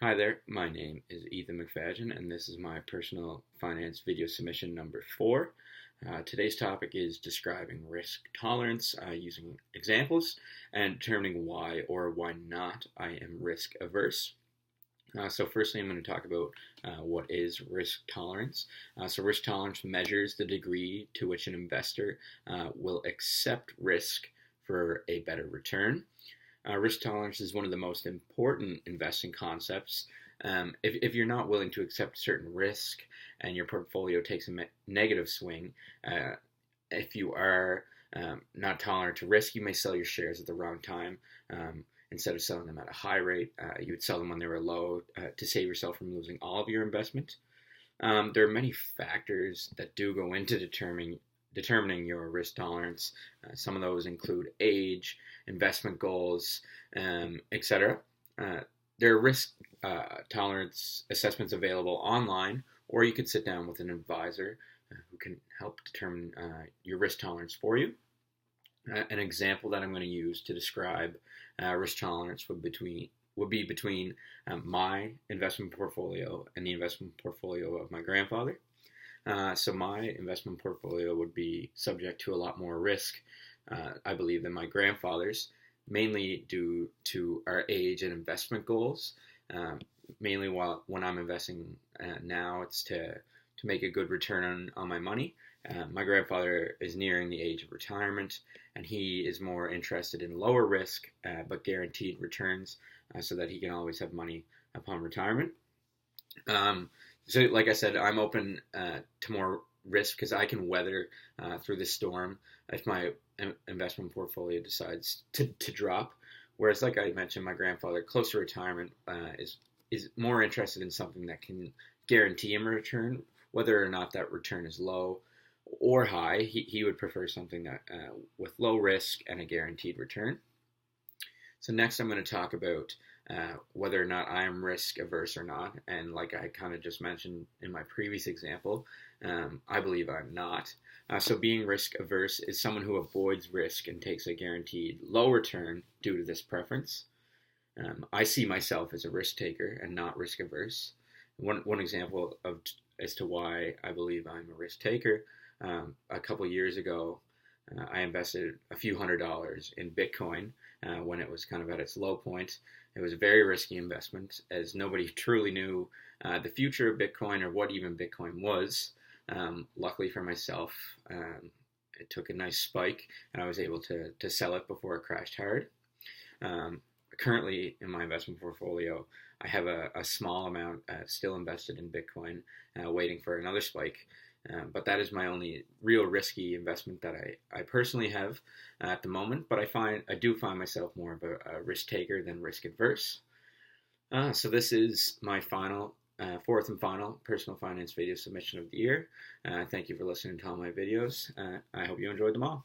Hi there, my name is Ethan McFadgen, and this is my personal finance video submission number 4. Today's topic is describing risk tolerance using examples and determining why or why not I am risk averse. So firstly, I'm going to talk about what is risk tolerance. So risk tolerance measures the degree to which an investor will accept risk for a better return. Risk tolerance is one of the most important investing concepts. If you're not willing to accept certain risk and your portfolio takes a negative swing, if you are not tolerant to risk, you may sell your shares at the wrong time. Instead of selling them at a high rate, you would sell them when they were low to save yourself from losing all of your investment. There are many factors that do go into determining your risk tolerance. Some of those include age, investment goals, etc. There are risk tolerance assessments available online, or you could sit down with an advisor who can help determine your risk tolerance for you. An example that I'm going to use to describe risk tolerance would be between my investment portfolio and the investment portfolio of my grandfather. So my investment portfolio would be subject to a lot more risk, I believe, than my grandfather's, mainly due to our age and investment goals. Mainly when I'm investing now, it's to make a good return on my money. My grandfather is nearing the age of retirement, and he is more interested in lower risk but guaranteed returns so that he can always have money upon retirement. So, like I said, I'm open to more risk because I can weather through the storm if my investment portfolio decides to drop. Whereas, like I mentioned, my grandfather, close to retirement, is more interested in something that can guarantee him a return, whether or not that return is low or high. He would prefer something that with low risk and a guaranteed return. So next I'm going to talk about whether or not I am risk averse or not. And like I kind of just mentioned in my previous example, I believe I'm not. So being risk averse is someone who avoids risk and takes a guaranteed low return due to this preference. I see myself as a risk taker and not risk averse. One example as to why I believe I'm a risk taker, a couple years ago, I invested a few $100s in Bitcoin when it was kind of at its low point. It was a very risky investment as nobody truly knew the future of Bitcoin or what even Bitcoin was. Luckily for myself, it took a nice spike and I was able to sell it before it crashed hard. Currently in my investment portfolio, I have a small amount still invested in Bitcoin, waiting for another spike. But that is my only real risky investment that I personally have at the moment. But I do find myself more of a risk taker than risk adverse. So this is my fourth and final personal finance video submission of the year. Thank you for listening to all my videos. I hope you enjoyed them all.